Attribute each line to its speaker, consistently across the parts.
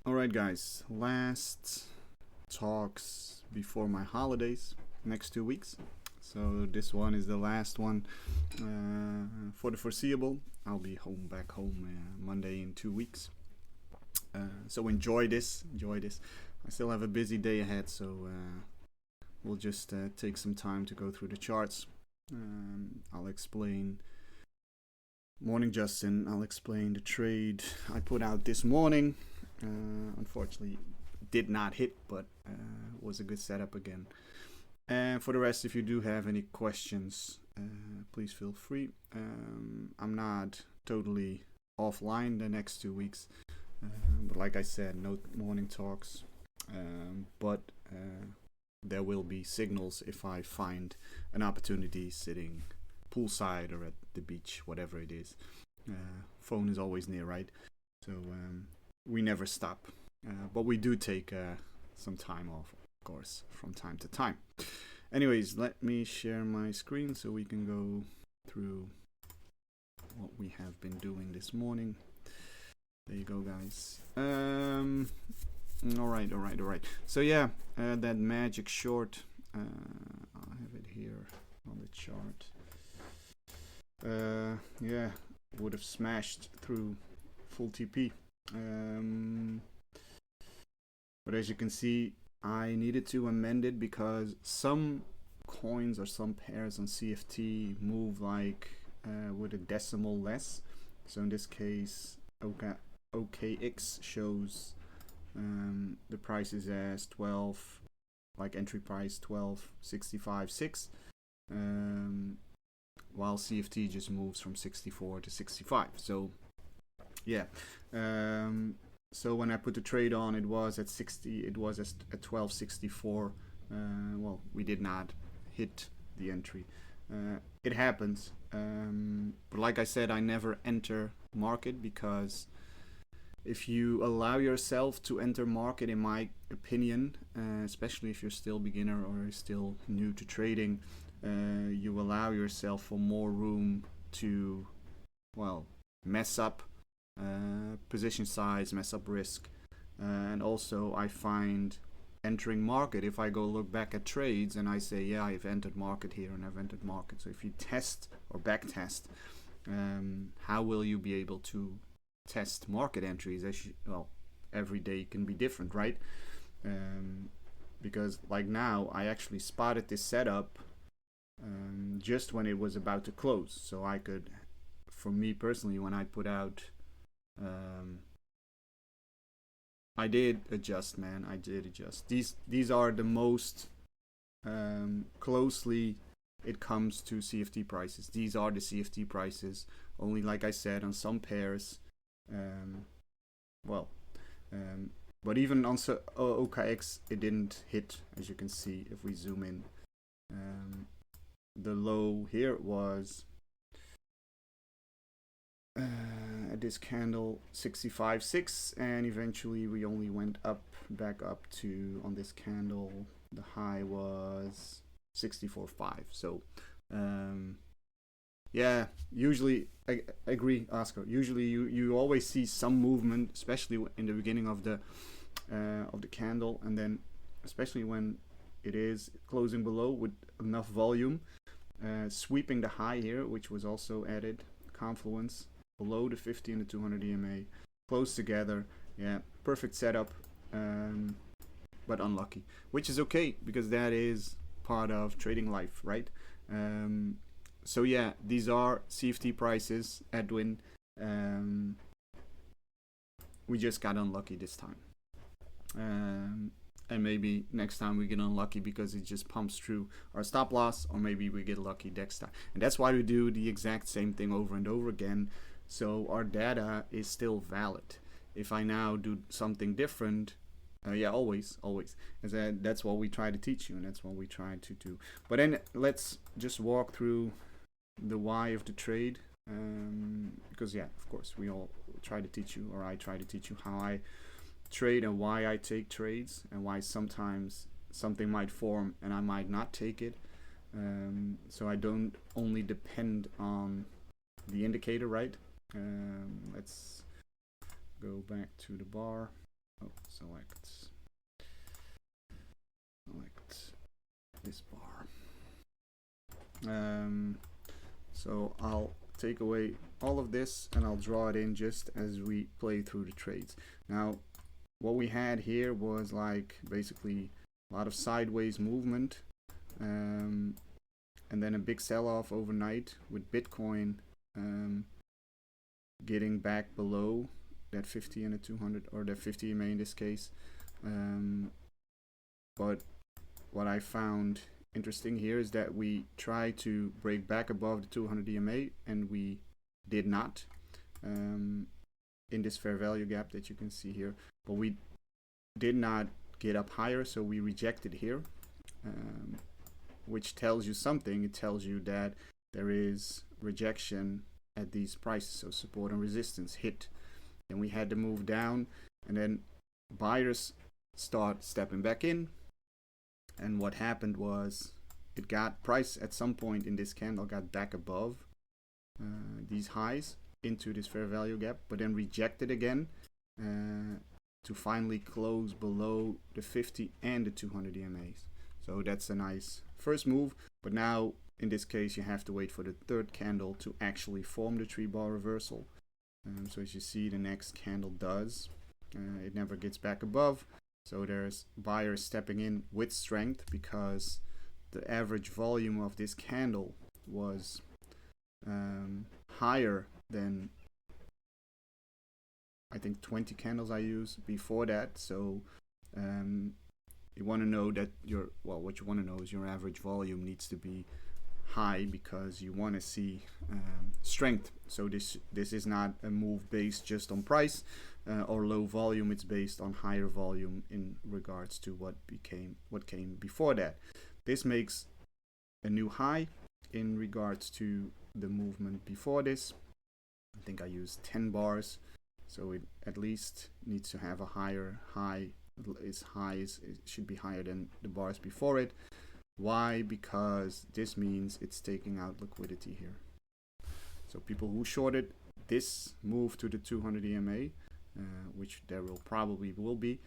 Speaker 1: Alright guys, last talks before my holidays, next 2 weeks. So this one is the last one for the foreseeable. I'll be back home Monday in 2 weeks. So enjoy this. I still have a busy day ahead, so we'll just take some time to go through the charts. I'll explain. Morning, Justin. I'll explain the trade I put out this morning. Unfortunately, did not hit, but was a good setup again. And for the rest, if you do have any questions, please feel free. I'm not totally offline the next 2 weeks, but like I said, no morning talks. But there will be signals if I find an opportunity sitting poolside or at the beach, whatever it is. Phone is always near, right? So we never stop, but we do take some time off, of course, from time to time. Anyways, let me share my screen so we can go through what we have been doing this morning. There you go, guys. All right. So yeah, that magic short, I'll have it here on the chart. Yeah, would have smashed through full TP. But as you can see, I needed to amend it because some coins or some pairs on CFT move like with a decimal less. So in this case, OKX shows the prices as 12, like entry price 12.65.6, while CFT just moves from 64 to 65. So yeah, so when I put the trade on, it was at 60. It was at 12.64. Well, we did not hit the entry. It happens, but like I said, I never enter market, because if you allow yourself to enter market, in my opinion, especially if you're still beginner or still new to trading, you allow yourself for more room to, well, mess up position size, mess up risk. And also I find entering market, if I go look back at trades and I say, yeah, I've entered market here and I've entered market. So if you test or back test, how will you be able to test market entries? Well, every day can be different, right? Because like now, I actually spotted this setup just when it was about to close. So I could, for me personally, when I put out, I did adjust, man. I did adjust. These are the most closely it comes to CFT prices. These are the CFT prices. Only, like I said, on some pairs, but even on OKX, it didn't hit, as you can see if we zoom in. The low here was at this candle 65.6, and eventually we only went back up to, on this candle, the high was 64.5. So yeah, usually I agree, Oscar. Usually you always see some movement, especially in the beginning of the candle, and then especially when it is closing below with enough volume, sweeping the high here, which was also added confluence below the 50 and the 200 EMA, close together. Yeah, perfect setup, but unlucky, which is okay, because that is part of trading life, right? So yeah, these are CFT prices, Edwin. We just got unlucky this time, and maybe next time we get unlucky because it just pumps through our stop loss, or maybe we get lucky next time. And that's why we do the exact same thing over and over again, so our data is still valid. If I now do something different, yeah, always, that's what we try to teach you, and that's what we try to do. But then let's just walk through the why of the trade, because yeah, of course, we all try to teach you, or I try to teach you how I trade and why I take trades, and why sometimes something might form and I might not take it. So I don't only depend on the indicator, right? Let's go back to the bar. select this bar. So I'll take away all of this and I'll draw it in just as we play through the trades. Now, what we had here was like basically a lot of sideways movement, and then a big sell-off overnight with Bitcoin getting back below that 50 and a 200, or that 50 EMA in this case. But what I found interesting here is that we tried to break back above the 200 EMA and we did not in this fair value gap that you can see here, but we did not get up higher, so we rejected here, which tells you something. It tells you that there is rejection at these prices, so support and resistance hit. Then we had to move down, and then buyers start stepping back in. And what happened was it got price at some point in this candle got back above these highs into this fair value gap, but then rejected again to finally close below the 50 and the 200 EMAs. So that's a nice first move, but now in this case you have to wait for the third candle to actually form the 3-bar reversal. So as you see, the next candle does. It never gets back above. So there's buyers stepping in with strength because the average volume of this candle was higher than, I think, 20 candles I used before that. So you want to know that what you want to know is your average volume needs to be high because you want to see strength. So this is not a move based just on price or low volume. It's based on higher volume in regards to what came before that. This makes a new high in regards to the movement before this. I think I used 10 bars, so it at least needs to have a higher high. It should be higher than the bars before it. Why? Because this means it's taking out liquidity here. So people who shorted this move to the 200 EMA, which there probably will be,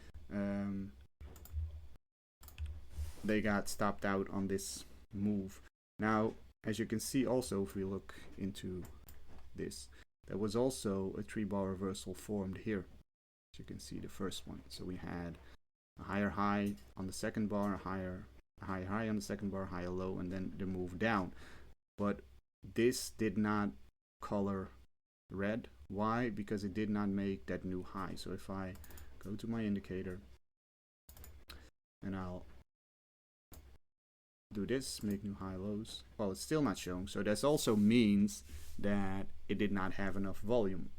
Speaker 1: they got stopped out on this move. Now, as you can see also, if we look into this, there was also a 3-bar reversal formed here. As you can see, the first one. So we had a higher high on the second bar, a higher high on the second bar, higher low, and then the move down. But this did not color red. Why? Because it did not make that new high. So if I go to my indicator and I'll do this, make new high lows, well, it's still not showing. So that also means that it did not have enough volume.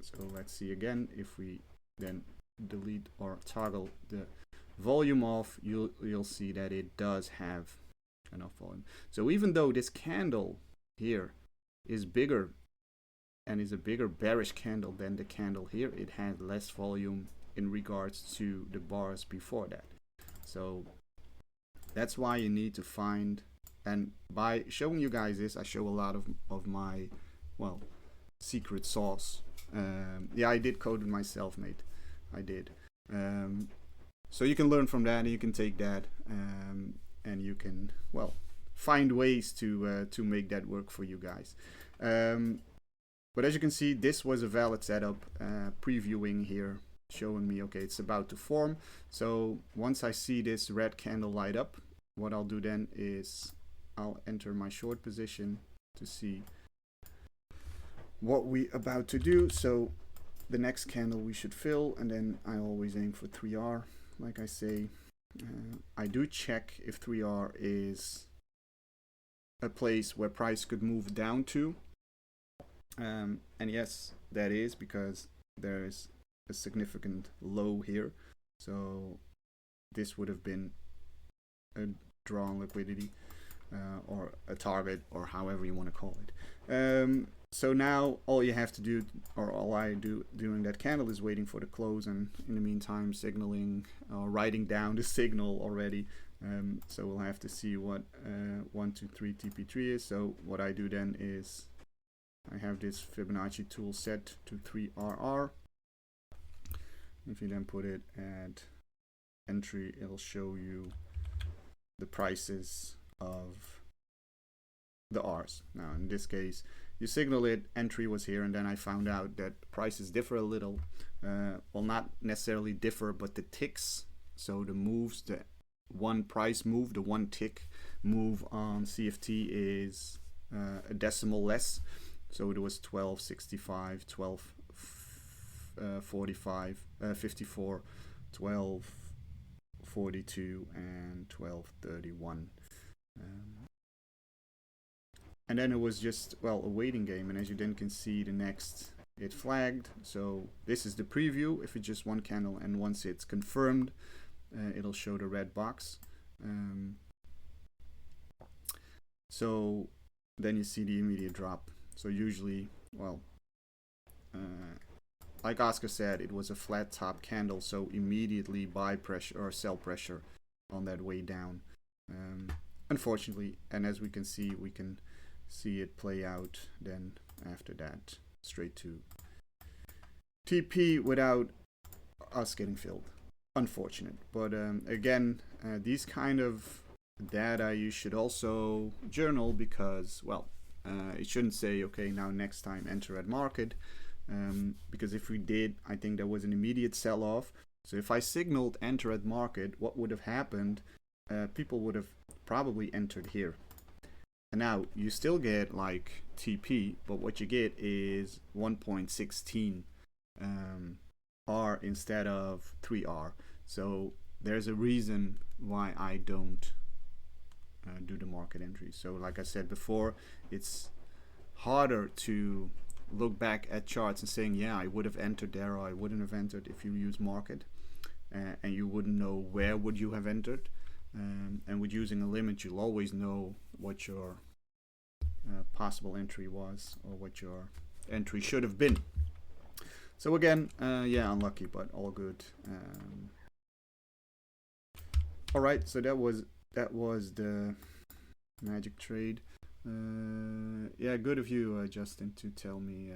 Speaker 1: So let's see again. If we then delete or toggle the volume off, you'll see that it does have enough volume. So even though this candle here is bigger and is a bigger bearish candle than the candle here, it had less volume in regards to the bars before that. So that's why you need to find, and by showing you guys this, I show a lot of my, well, secret sauce. Yeah, I did code it myself, mate. I did. So you can learn from that, and you can take that, and you can, well, find ways to make that work for you guys. But as you can see, this was a valid setup, previewing here, showing me, okay, it's about to form. So once I see this red candle light up, what I'll do then is I'll enter my short position to see what we about to do. So the next candle we should fill, and then I always aim for 3R. Like I say, I do check if 3R is a place where price could move down to, and yes, that is, because there is a significant low here. So this would have been a draw on liquidity, or a target, or however you want to call it. So now all you have to do, or all I do during that candle, is waiting for the close, and in the meantime signaling or writing down the signal already. So we'll have to see what 1, 2, 3 TP3 is. So what I do then is I have this Fibonacci tool set to 3RR. If you then put it at entry, it'll show you the prices of the R's. Now in this case, you signal it, entry was here, and then I found out that prices differ a little. Well, not necessarily differ, but the ticks, so the moves, the one price move, the one tick move on CFT is a decimal less. So it was 12.65, 12.45, 54, 12.42, and 12.31. And then it was just, well, a waiting game. And as you then can see, the next, it flagged. So this is the preview if it's just one candle. And once it's confirmed, it'll show the red box. So then you see the immediate drop. So usually, well, like Oscar said, it was a flat top candle. So immediately buy pressure or sell pressure on that way down. Unfortunately, and as we can see it play out then after that straight to TP without us getting filled. Unfortunate. But again, these kind of data you should also journal because, well, it shouldn't say, okay, now next time enter at market, because if we did, I think there was an immediate sell-off. So if I signaled enter at market, what would have happened? People would have probably entered here. And now you still get like TP, but what you get is 1.16 R instead of 3R. So there's a reason why I don't do the market entry. So like I said before, it's harder to look back at charts and saying, yeah, I would have entered there or I wouldn't have entered if you use market, and you wouldn't know where would you have entered. And with using a limit, you'll always know what your possible entry was or what your entry should have been. So again, yeah, unlucky, but all good. All right, so that was the magic trade. Yeah, good of you, Justin, to tell me.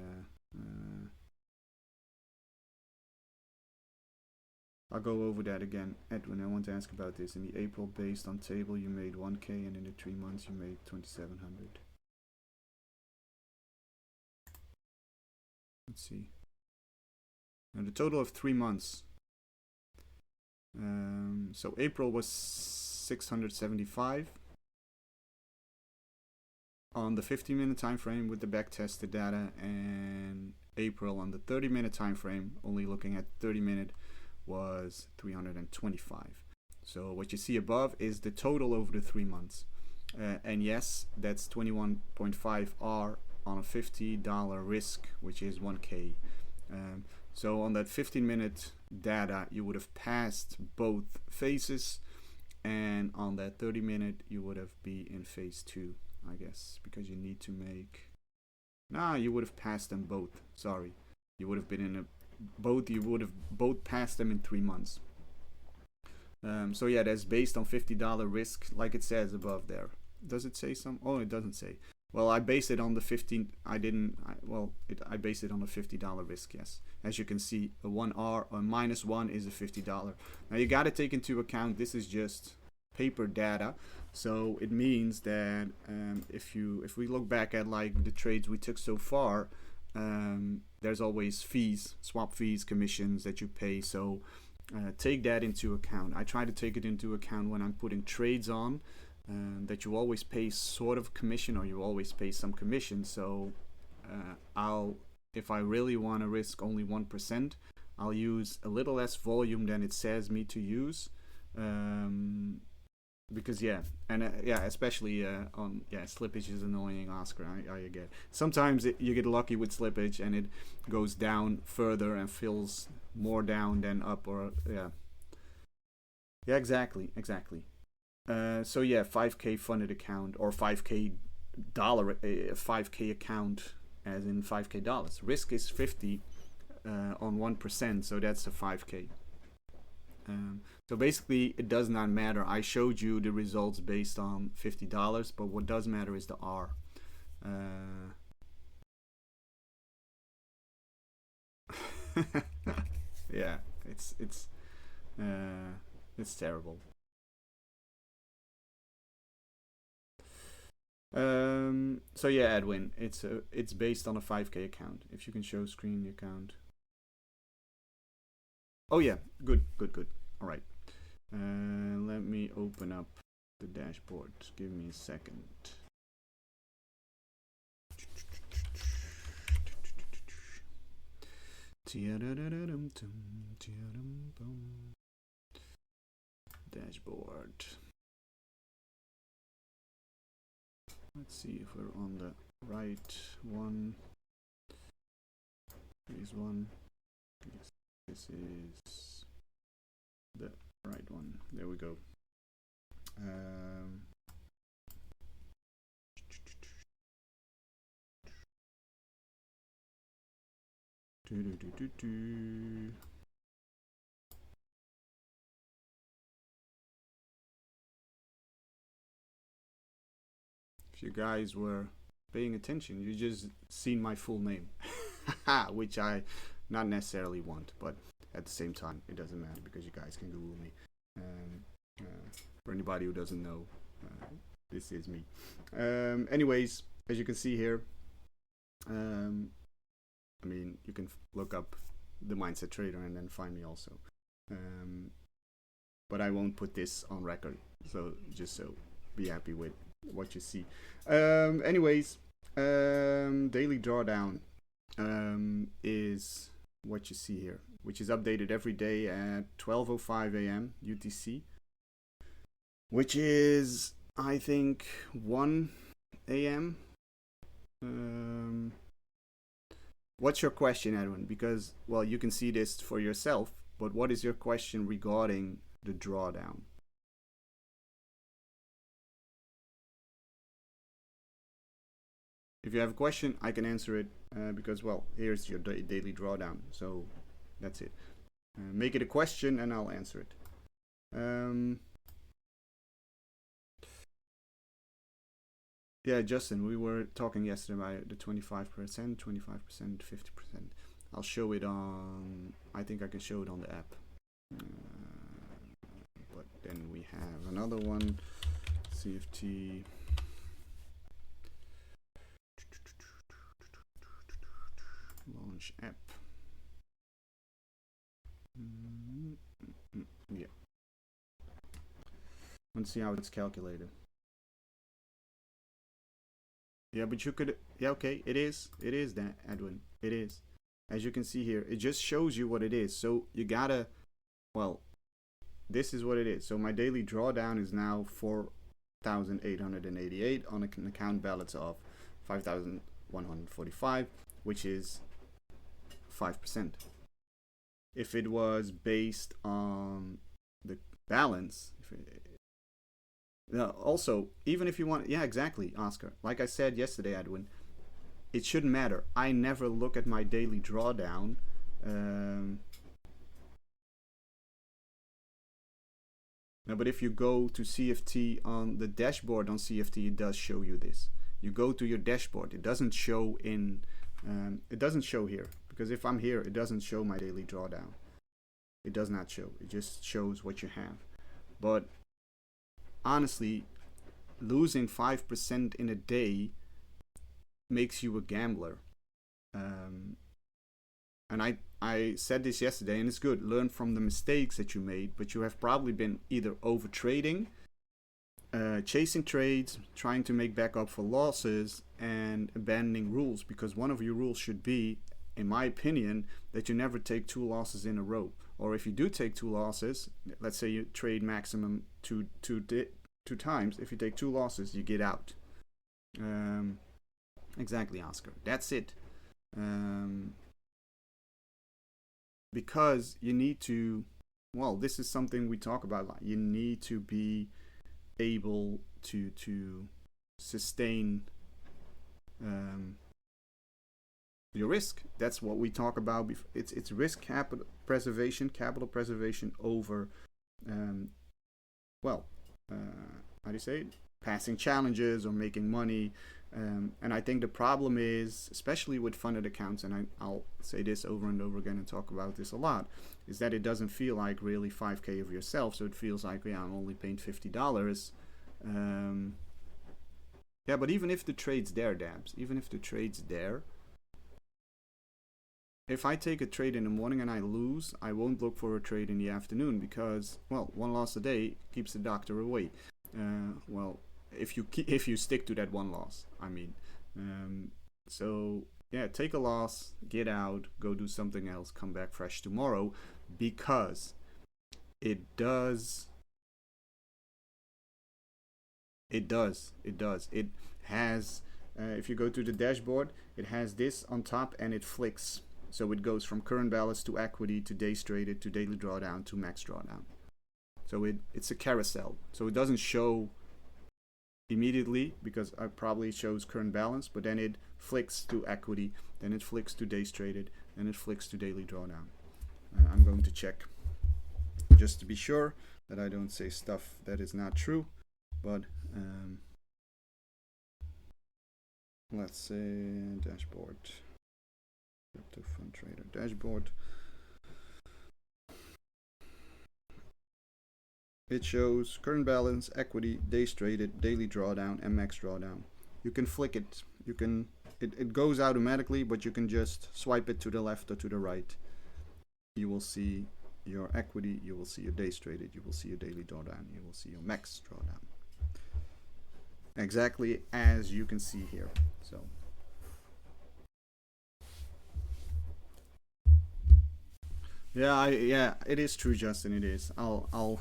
Speaker 1: I'll go over that again. Edwin, I want to ask about this. In the April based on table, you made 1K, and in the 3 months, you made 2,700. Let's see. Now the total of 3 months. So April was 675 on the 50-minute time frame with the back-tested data, and April on the 30-minute time frame, only looking at 30-minute, was 325. So what you see above is the total over the 3 months, and yes, that's 21.5 R on a $50 risk, which is 1K. So on that 15-minute data, you would have passed both phases, and on that 30-minute, you would have been in phase 2, I guess, because you need to make. You would have passed them both. Sorry, you would have been in a. You would have both passed them in 3 months. So yeah, that's based on $50 risk, like it says above there. Does it say some? Oh, it doesn't say. Well, I based it on the 15. I based it on a $50 risk. Yes, as you can see, a 1R or -1 is a $50. Now you got to take into account this is just paper data, so it means that if we look back at like the trades we took so far. There's always fees, swap fees, commissions that you pay, so take that into account. I try to take it into account when I'm putting trades on, that you always pay sort of commission or you always pay some commission. So if I really want to risk only 1%, I'll use a little less volume than it says me to use, because especially on slippage is annoying, Oscar. I get sometimes you get lucky with slippage and it goes down further and fills more down than up, or exactly. So yeah, 5K funded account or $5K 5K account, as in $5K. Risk is 50 on 1%, so that's a 5K. So basically, it does not matter. I showed you the results based on $50, but what does matter is the R. Yeah, it's terrible. So yeah, Edwin, it's based on a 5K account. If you can show screen account. Oh yeah, good. All right. Let me open up the dashboard. Give me a second. Dashboard. Let's see if we're on the right one. Here's one. Yes, this is the right one. There we go. If you guys were paying attention, you just seen my full name, which I not necessarily want, but at the same time, it doesn't matter because you guys can Google me. For anybody who doesn't know, this is me. Anyways, as you can see here, I mean, you can look up the Mindset Trader and then find me also. But I won't put this on record, so just so be happy with what you see. Anyways, daily drawdown is what you see here, which is updated every day at 12:05 a.m. UTC, which is, I think, 1 a.m. What's your question, Edwin? Because, well, you can see this for yourself, but what is your question regarding the drawdown? If you have a question, I can answer it because, well, here's your daily drawdown. So that's it. Make it a question and I'll answer it. Yeah, Justin, we were talking yesterday about the 25%, 25%, 50%. I'll show it on, I think I can show it on the app. But then we have another one, CFT. Launch app. Yeah. Let's see how it's calculated. Yeah, but you could, yeah, okay, it is that, Edwin, it is. As you can see here, it just shows you what it is. So you gotta, well, this is what it is. So my daily drawdown is now 4,888 on an account balance of 5,145, which is 5%. If it was based on the balance, also, even if you want, yeah, exactly, Oscar. Like I said yesterday, Edwin, it shouldn't matter. I never look at my daily drawdown. No, but if you go to CFT on the dashboard on CFT, it does show you this. You go to your dashboard. It doesn't show in. It doesn't show here because if I'm here, it doesn't show my daily drawdown. It does not show. It just shows what you have. But honestly, losing 5% in a day makes you a gambler. And I said this yesterday, and it's good. Learn from the mistakes that you made, but you have probably been either over trading, chasing trades, trying to make back up for losses, and abandoning rules. Because one of your rules should be, in my opinion, that you never take 2 losses in a row. Or if you do take 2 losses, let's say you trade maximum two times. If you take 2 losses, you get out. Exactly, Oscar. That's it. Because you need to, well, this is something we talk about a lot. You need to be able to sustain your risk. That's what we talk about. It's risk capital preservation over, how do you say it? Passing challenges or making money. And I think the problem is, especially with funded accounts, and I'll say this over and over again and talk about this a lot, is that it doesn't feel like really 5K of yourself. So it feels like, yeah, I'm only paying $50. Yeah, but even if the trade's there, Dabs, even if the trade's there, if I take a trade in the morning and I lose, I won't look for a trade in the afternoon because, well, one loss a day keeps the doctor away. Well, if you stick to that one loss, I mean. So yeah, take a loss, get out, go do something else, come back fresh tomorrow, because it does. It has, if you go to the dashboard, it has this on top and it flicks. So it goes from current balance to equity to days traded to daily drawdown to max drawdown. So it's a carousel. So it doesn't show immediately because it probably shows current balance, but then it flicks to equity, then it flicks to days traded, then it flicks to daily drawdown. I'm going to check just to be sure that I don't say stuff that is not true, but let's say dashboard, crypto fund trader dashboard. It shows current balance, equity, days traded, daily drawdown, and max drawdown. You can flick it. It goes automatically, but you can just swipe it to the left or to the right. You will see your equity, you will see your days traded, you will see your daily drawdown, you will see your max drawdown. Exactly as you can see here. So yeah, it is true, Justin. It is. I'll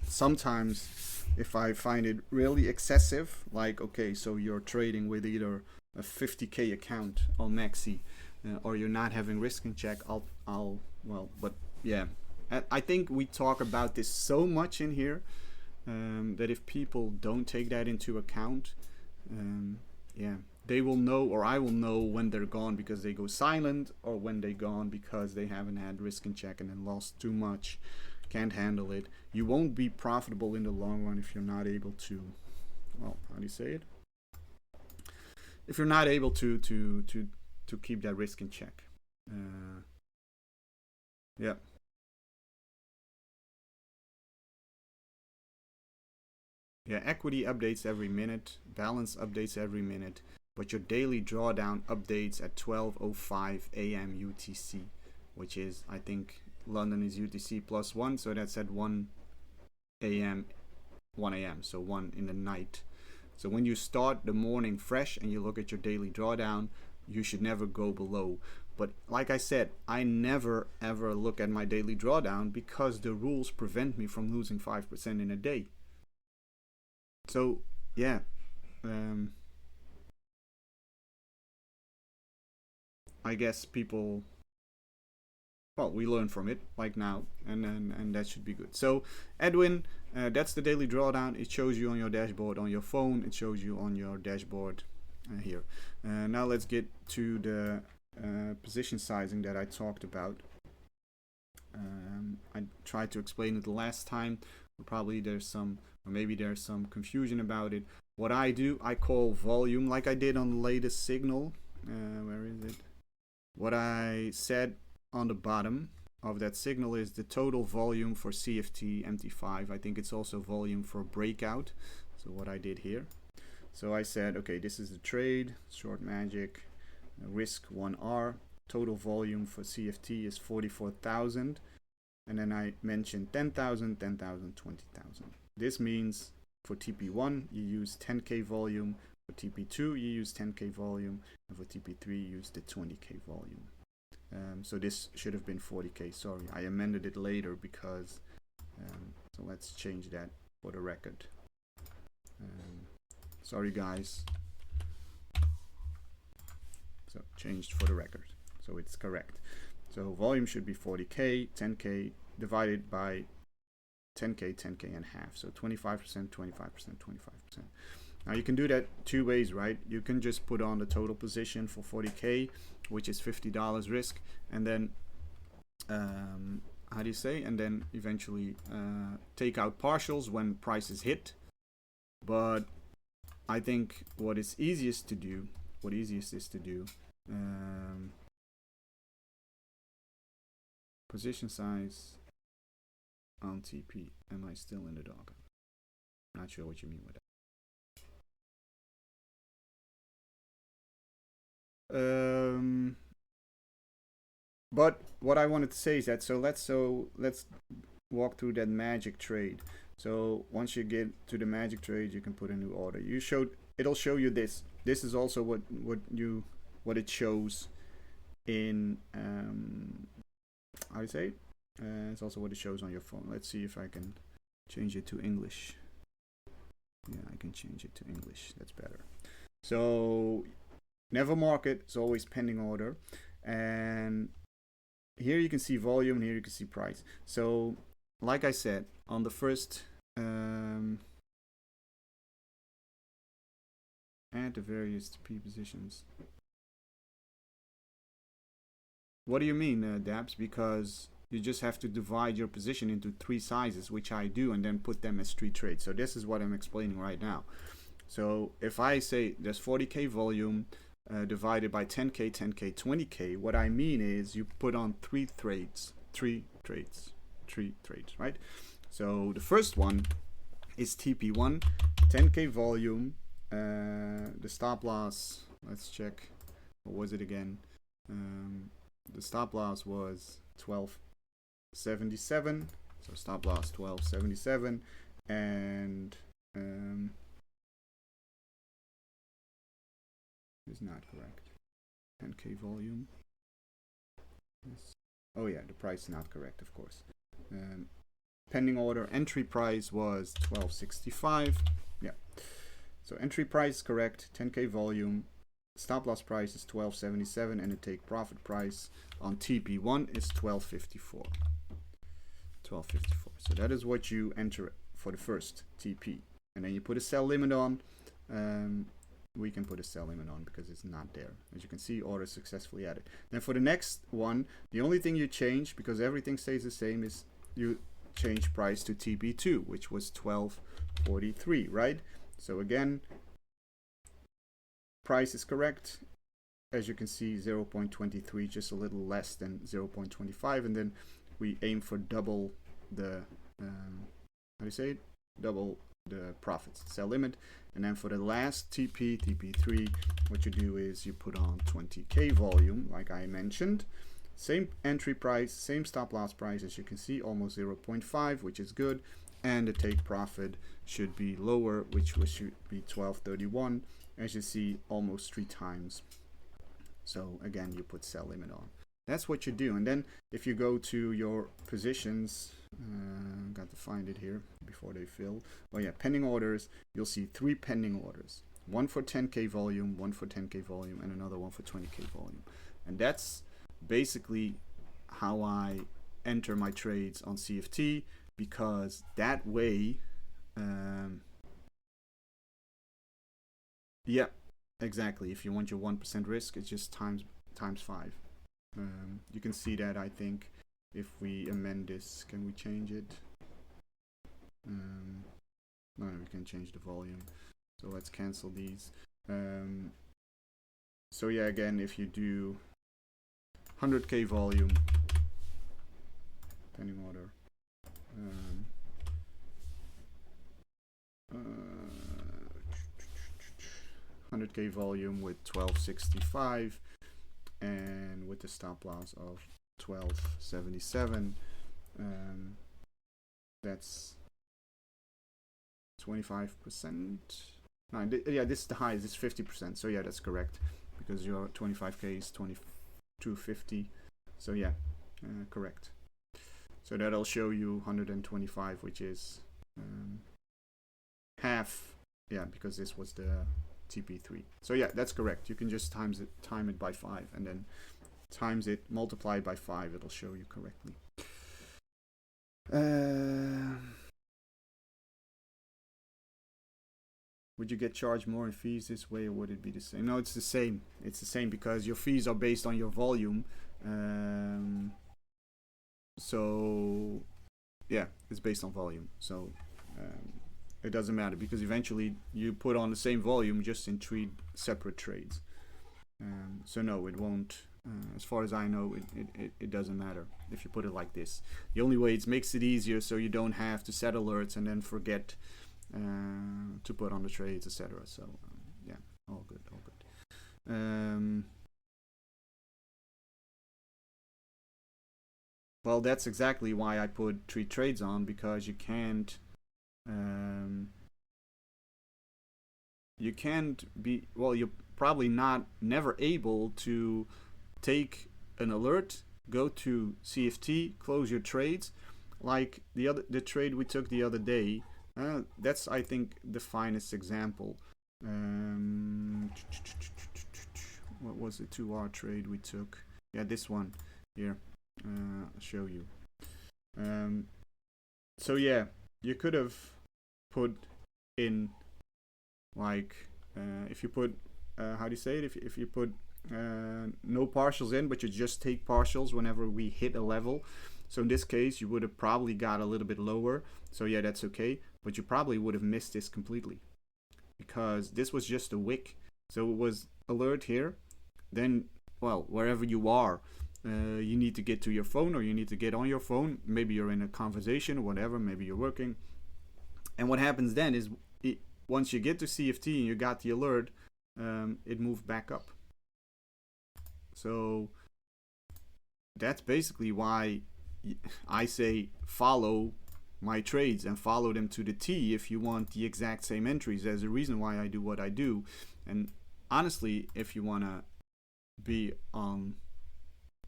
Speaker 1: sometimes, if I find it really excessive, like, okay, so you're trading with either a 50K account on Maxi, or you're not having risk in check, but yeah, I think we talk about this so much in here, that if people don't take that into account, yeah, they will know, or I will know when they're gone because they go silent, or when they're gone because they haven't had risk in check and then lost too much, can't handle it. You won't be profitable in the long run if you're not able to, well, how do you say it? If you're not able to keep that risk in check. Yeah. Yeah, equity updates every minute, balance updates every minute, but your daily drawdown updates at 12:05 a.m. UTC, which is, I think London is UTC +1, so that's at 1 a.m. so 1 in the night. So when you start the morning fresh and you look at your daily drawdown, you should never go below. But like I said, I never ever look at my daily drawdown because the rules prevent me from losing 5% in a day. So yeah, I guess people, well, we learn from it like now, and that should be good. So Edwin, that's the daily drawdown. It shows you on your dashboard on your phone. It shows you on your dashboard here. Now let's get to the position sizing that I talked about. I tried to explain it the last time. Probably there's some, or maybe there's some confusion about it. What I do, I call volume, like I did on the latest signal. Where is it? What I said on the bottom of that signal is the total volume for CFT MT5. I think it's also volume for breakout. So what I did here. So I said, okay, this is the trade, short magic, risk 1R. Total volume for CFT is 44,000. And then I mentioned 10,000, 10,000, 20,000. This means for TP1, you use 10K volume. For TP2, you use 10K volume. And for TP3, you use the 20K volume. So this should have been 40K. Sorry, I amended it later because, so let's change that for the record. Sorry guys. So changed for the record. So it's correct. So volume should be 40K, 10K divided by 10K, 10K and half. So 25%, 25%, 25%. Now you can do that two ways, right? You can just put on the total position for 40K, which is $50 risk, and then how do you say? And then eventually take out partials when prices hit. But I think what is easiest is to do, position size on TP. Am I still in the dog? Not sure what you mean with that. But what I wanted to say is that let's walk through that magic trade. So once you get to the magic trade, you can put a new order. It'll show you this. This is also what it shows in how do you say it? It's also what it shows on your phone. Let's see if I can change it to English. Yeah, I can change it to English. That's better. So never market. It's always pending order, and here you can see volume, and here you can see price. So like I said, on the first add the various TP positions. What do you mean, Dabs? Because you just have to divide your position into 3 sizes, which I do, and then put them as 3 trades. So this is what I'm explaining right now. So if I say there's 40k volume divided by 10k, 10k, 20k, what I mean is you put on 3 trades, right? So the first one is TP1, 10k volume. The stop loss, let's check. What was it again? The stop loss was 1277. So stop loss 1277, and is not correct. 10k volume. Yes. Oh yeah, the price is not correct, of course. Pending order entry price was 1265. Yeah. So entry price is correct. 10k volume. Stop loss price is 1277, and the take profit price on TP1 is 1254. 1254. So that is what you enter for the first TP, and then you put a sell limit on. We can put a sell limit on because it's not there. As you can see, order successfully added. Then for the next one, the only thing you change, because everything stays the same, is you change price to TP2, which was 1243, right? So again, price is correct. As you can see, 0.23, just a little less than 0.25, and then we aim for double the how do you say it? Double the profits, sell limit. And then for the last TP, TP3, what you do is you put on 20k volume, like I mentioned. Same entry price, same stop loss price, as you can see, almost 0.5, which is good. And the take profit should be lower, which should be 1231. As you see, almost 3 times. So again, you put sell limit on. That's what you do. And then if you go to your positions, got to find it here before they fill. Oh yeah, pending orders, you'll see 3 pending orders. One for 10k volume, one for 10k volume, and another one for 20k volume. And that's basically how I enter my trades on CFT, because that way, yeah, exactly. If you want your 1% risk, it's just times 5. You can see that, I think, if we amend this. Can we change it? No, we can change the volume. So let's cancel these. So yeah, again, if you do 100k volume, pending order, 100k volume with 1265, and with the stop loss of 1277, that's 25%. No, yeah, this is the highest. This is 50%. So yeah, that's correct, because your 25k is 2250. So yeah, correct. So that'll show you 125, which is half. Yeah, because this was the TP3. So yeah, that's correct. You can just time it by 5, and then times it, multiply by 5. It'll show you correctly. Would you get charged more in fees this way, or would it be the same? No, it's the same. It's the same, because your fees are based on your volume. So yeah, it's based on volume. So it doesn't matter, because eventually you put on the same volume just in 3 separate trades. So no, it won't. As far as I know, it doesn't matter if you put it like this. The only way it makes it easier so you don't have to set alerts and then forget to put on the trades, etc. So yeah, all good, all good. Well, that's exactly why I put 3 trades on, because you can't be, well, you're probably never able to take an alert, go to CFT, close your trades, like the trade we took the other day. That's, I think, the finest example. What was the 2R trade we took? Yeah, this one here. I'll show you. So yeah, you could have put in, like, if you put how do you say it? If you put no partials in, but you just take partials whenever we hit a level. So in this case, you would have probably got a little bit lower. So yeah, that's okay. But you probably would have missed this completely, because this was just a wick. So it was alert here. Then, well, wherever you are, you need to get to your phone, or you need to get on your phone. Maybe you're in a conversation or whatever. Maybe you're working. And what happens then is, once you get to CFT and you got the alert, it moved back up. So that's basically why I say follow my trades and follow them to the T if you want the exact same entries. There's a reason why I do what I do. And honestly, if you want to be on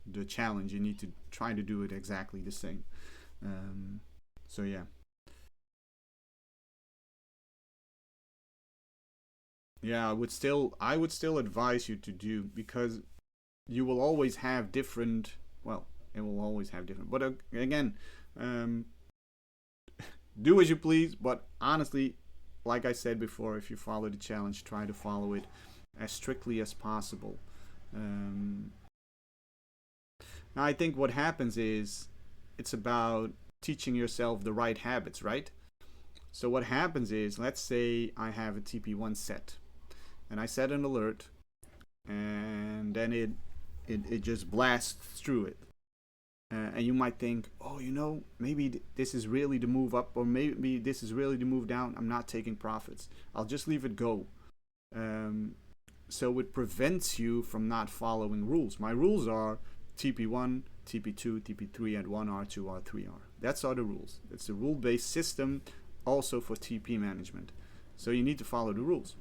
Speaker 1: the challenge, you need to try to do it exactly the same. So yeah. Yeah, I would still advise you to do, because you will always have different, well, it will always have different, but again, do as you please. But honestly, like I said before, if you follow the challenge, try to follow it as strictly as possible. Now, I think what happens is, it's about teaching yourself the right habits, right? So what happens is, let's say I have a TP1 set, and I set an alert, and then it just blasts through it. And you might think, oh, maybe this is really the move up, or maybe this is really the move down. I'm not taking profits. I'll just leave it go. So it prevents you from not following rules. My rules are TP1, TP2, TP3, and 1R, 2R, 3R. That's all the rules. It's a rule-based system also for TP management. So you need to follow the rules.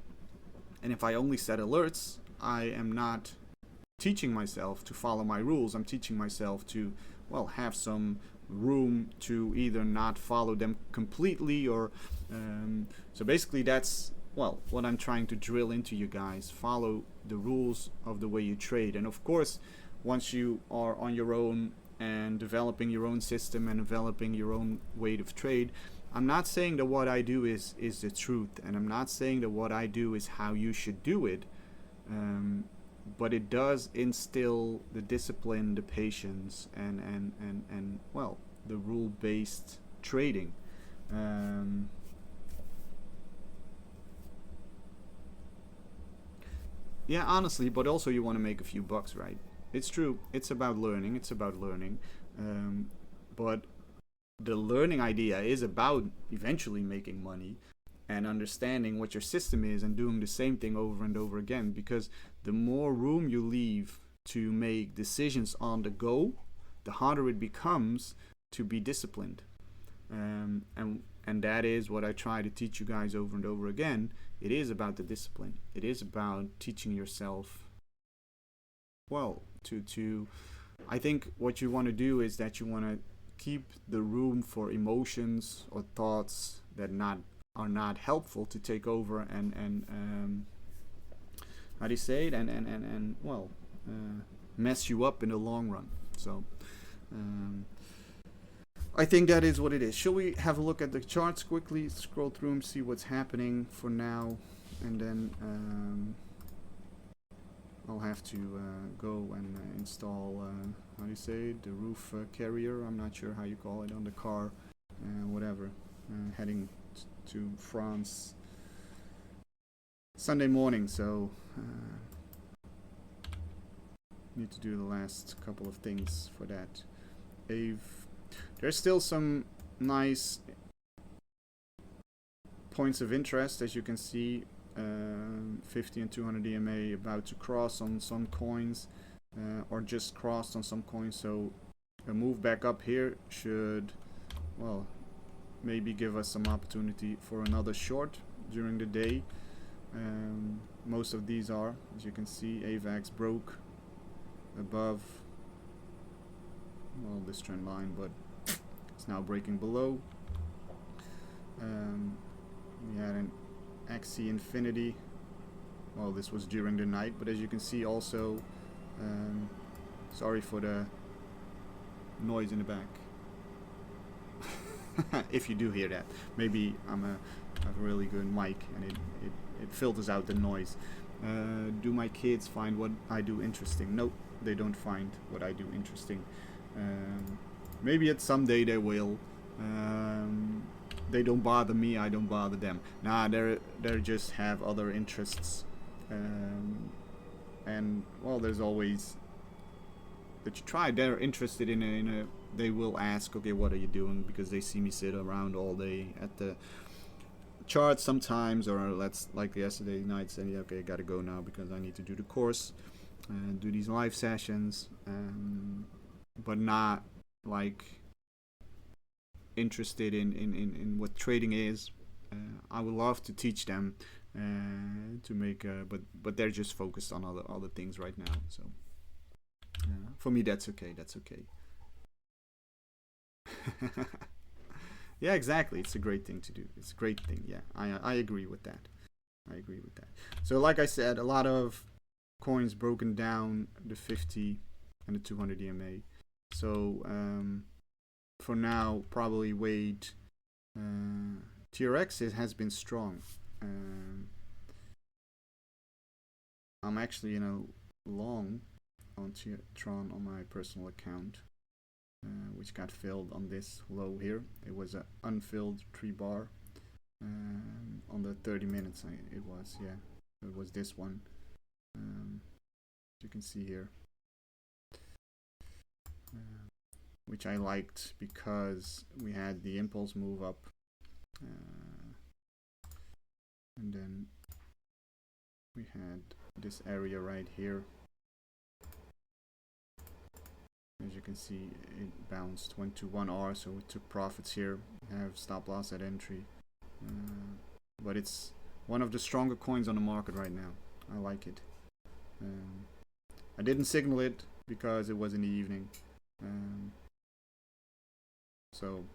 Speaker 1: And if I only set alerts, I am not teaching myself to follow my rules. I'm teaching myself to, well, have some room to either not follow them completely, or so basically that's, well, what I'm trying to drill into you guys. Follow the rules of the way you trade. And of course, once you are on your own and developing your own system and developing your own way of trade, I'm not saying that what I do is the truth, and I'm not saying that what I do is how you should do it, but it does instill the discipline, the patience, and well, the rule-based trading. Yeah, honestly, but also you want to make a few bucks, right? It's true. It's about learning. But the learning idea is about eventually making money and understanding what your system is and doing the same thing over and over again. Because the more room you leave to make decisions on the go, the harder it becomes to be disciplined. And that is what I try to teach you guys over and over again. It is about the discipline. It is about teaching yourself, well, to I think what you want to do is that you want to keep the room for emotions or thoughts that are not helpful to take over and how do you say it, and well, mess you up in the long run. So I think that is what it is. Shall we have a look at the charts quickly, scroll through them, see what's happening for now, and then I'll have to go and install, how do you say it, the roof carrier. I'm not sure how you call it on the car, whatever, heading to France Sunday morning, so need to do the last couple of things for that. There's still some nice points of interest, as you can see. 50 and 200 EMA about to cross on some coins, or just crossed on some coins, so a move back up here should, well, maybe give us some opportunity for another short during the day. Most of these are, as you can see, AVAX broke above, well, this trend line, but it's now breaking below. We had an XC Infinity. Well, this was during the night, but as you can see also, sorry for the noise in the back. If you do hear that, maybe I have a really good mic and it filters out the noise. Do my kids find what I do interesting? Nope, they don't find what I do interesting. Maybe at some day they will. They don't bother me, I don't bother them. Nah, they just have other interests. And well, there's always that you try. They're interested in a they will ask, okay, what are you doing? Because they see me sit around all day at the chart sometimes, or let's, like yesterday night, saying, yeah, okay, I gotta go now because I need to do the course and do these live sessions, but not like interested in what trading is. I would love to teach them to make, but they're just focused on other things right now. So for me, that's okay. That's okay. Yeah, exactly. It's a great thing to do. It's a great thing. Yeah, I agree with that. I agree with that. So like I said, a lot of coins broken down the 50 and the 200 EMA. So for now, probably wait. TRX has been strong. I'm actually long on Tron on my personal account, which got filled on this low here. It was an unfilled 3-bar on the 30 minutes. It was, yeah, it was this one. You can see here, which I liked because we had the impulse move up, and then we had this area right here. As you can see, it bounced, went to 1R, so we took profits here. Have stop loss at entry, but it's one of the stronger coins on the market right now. I like it. I didn't signal it because it was in the evening, so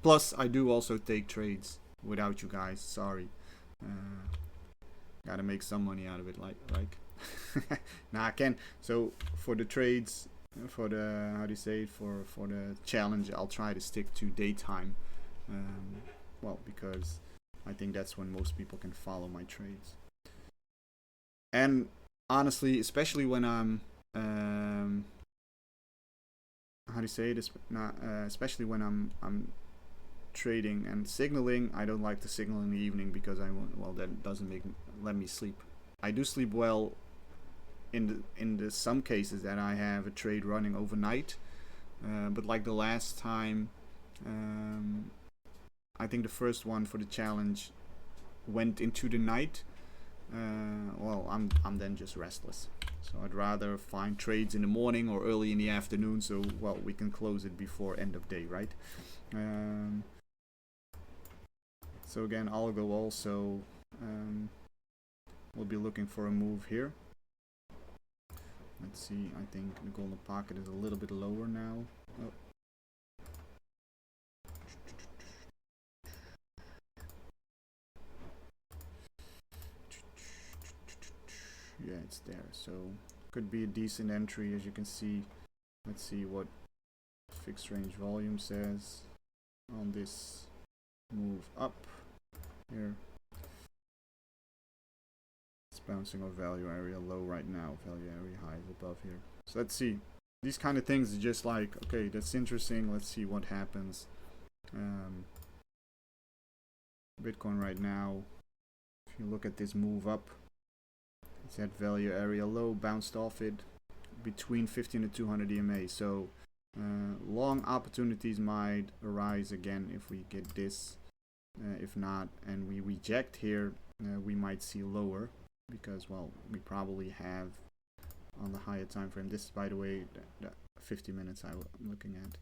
Speaker 1: plus I do also take trades without you guys. Sorry, gotta make some money out of it, like nah, I can. So for the trades, for the, how do you say it, for the challenge, I'll try to stick to daytime, well, because I think that's when most people can follow my trades. And honestly, especially when I'm how do you say this, especially when I'm trading and signaling, I don't like to signal in the evening because that doesn't let me sleep. I do sleep well in the some cases that I have a trade running overnight, but like the last time, I think the first one for the challenge went into the night. Well, I'm then just restless, so I'd rather find trades in the morning or early in the afternoon, so well we can close it before end of day, right? So again, algo also, we'll be looking for a move here. Let's see, I think the golden pocket is a little bit lower now. Oh. Yeah, it's there, so could be a decent entry, as you can see. Let's see what fixed range volume says on this move up here. It's bouncing off value area low right now, value area high is above here. So let's see, these kind of things are just like, okay, that's interesting, let's see what happens. Um, Bitcoin right now, if you look at this move up, it's at value area low, bounced off it between 15 and 200 EMA. So long opportunities might arise again if we get this. If not, and we reject here, we might see lower because, well, we probably have on the higher time frame. This is, by the way, the 50 minutes I'm looking at.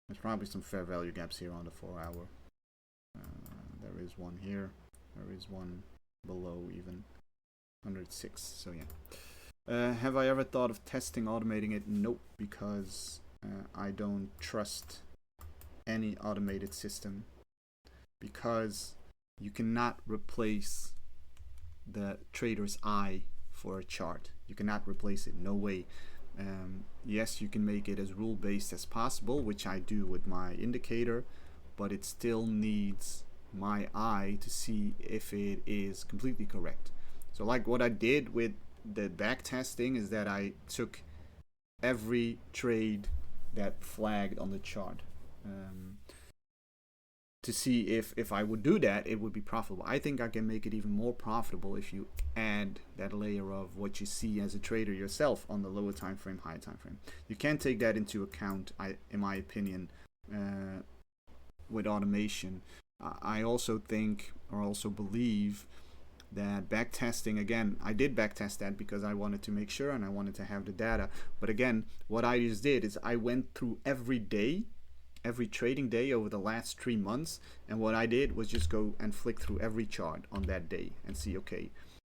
Speaker 1: There's probably some fair value gaps here on the 4 hour. There is one here. There is one below even 106. So yeah. Have I ever thought of testing automating it? Nope, because I don't trust any automated system, because you cannot replace the trader's eye for a chart. You cannot replace it, no way. Yes, you can make it as rule-based as possible, which I do with my indicator, but it still needs my eye to see if it is completely correct. So like what I did with the back testing is that I took every trade that flagged on the chart to see if I would do that, it would be profitable. I think I can make it even more profitable if you add that layer of what you see as a trader yourself on the lower time frame, higher time frame. You can take that into account, in my opinion, with automation. I also think, or also believe, that backtesting, again, I did backtest that because I wanted to make sure and I wanted to have the data. But again, what I just did is I went through every day, every trading day over the last 3 months, and what I did was just go and flick through every chart on that day and see, okay,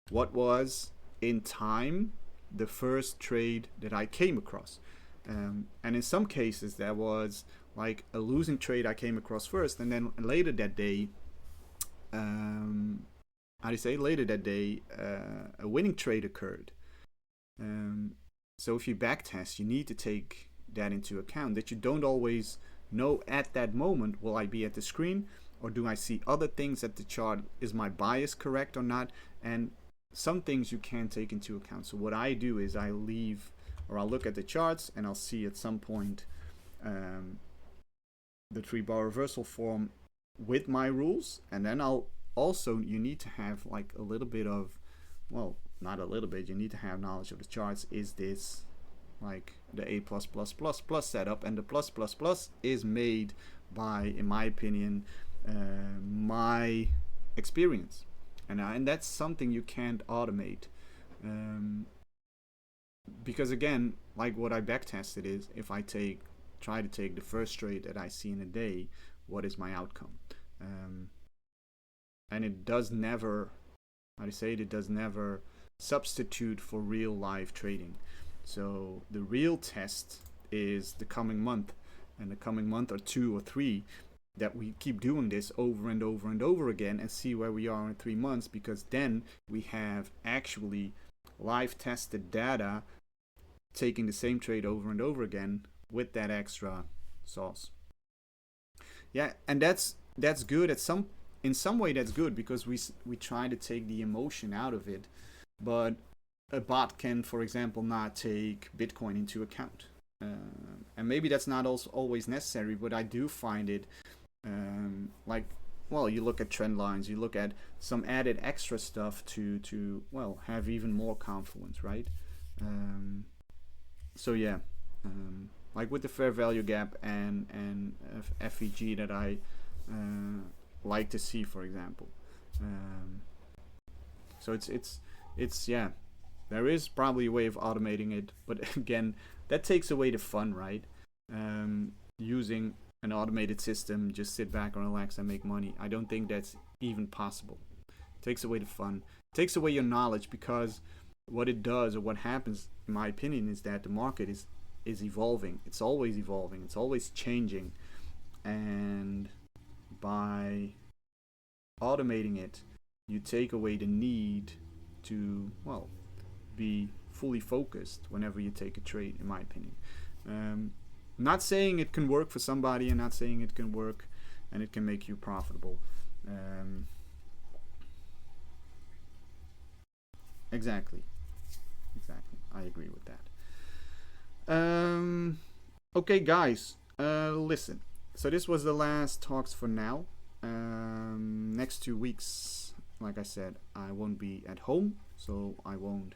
Speaker 1: what was in time the first trade that I came across. And in some cases there was like a losing trade I came across first, and then later that day, a winning trade occurred. So if you backtest, you need to take that into account, that you don't always know at that moment, will I be at the screen, or do I see other things at the chart? Is my bias correct or not? And some things you can take into account. So what I do is I'll look at the charts and I'll see at some point the 3-bar reversal form with my rules, and then you need to have like a little bit of, well, not a little bit, you need to have knowledge of the charts. Is this like the A+++ setup? And the plus plus plus is made by, in my opinion, my experience, and that's something you can't automate, because again, like what I backtested is, if I try to take the first trade that I see in a day, what is my outcome? And it does never, it does never substitute for real live trading. So the real test is the coming month, and the coming month or 2 or 3, that we keep doing this over and over and over again and see where we are in 3 months, because then we have actually live tested data taking the same trade over and over again with that extra sauce. Yeah, and that's good. In some way that's good, because we try to take the emotion out of it, but a bot can, for example, not take Bitcoin into account, and maybe that's not also always necessary, but I do find it you look at trend lines, you look at some added extra stuff to have even more confluence, right? So yeah, like with the fair value gap and FEG that I like to see, for example. So it's yeah, there is probably a way of automating it, but again, that takes away the fun, right? Using an automated system, just sit back and relax and make money, I don't think that's even possible. It takes away the fun, it takes away your knowledge, because what it does, or what happens, in my opinion, is that the market is evolving. It's always evolving, it's always changing, and by automating it, you take away the need to be fully focused whenever you take a trade, in my opinion. Not saying it can work for somebody, and not saying it can work and it can make you profitable. Exactly, I agree with that. Okay, guys, listen. So this was the last talks for now. Next 2 weeks, like I said, I won't be at home, so I won't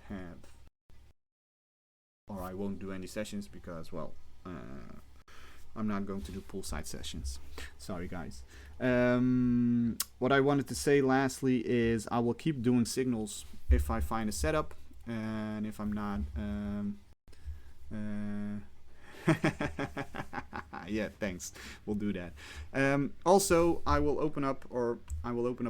Speaker 1: do any sessions because, well, I'm not going to do poolside sessions. Sorry, guys. What I wanted to say lastly is I will keep doing signals if I find a setup, and if I'm not, yeah, thanks. We'll do that. Also, I will open up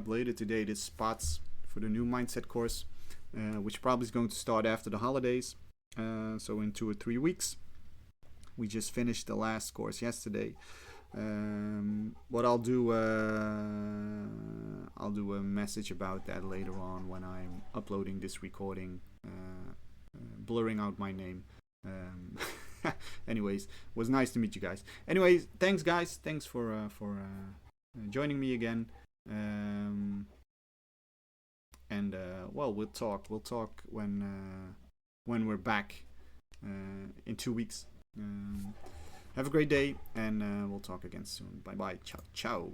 Speaker 1: later today the spots for the new mindset course, which probably is going to start after the holidays. So in 2 or 3 weeks. We just finished the last course yesterday. What I'll do a message about that later on when I'm uploading this recording, blurring out my name. Anyways, was nice to meet you guys. Anyways, thanks guys. Thanks for joining me again. Well, we'll talk when we're back in 2 weeks. Have a great day, and we'll talk again soon. Bye bye. Ciao ciao.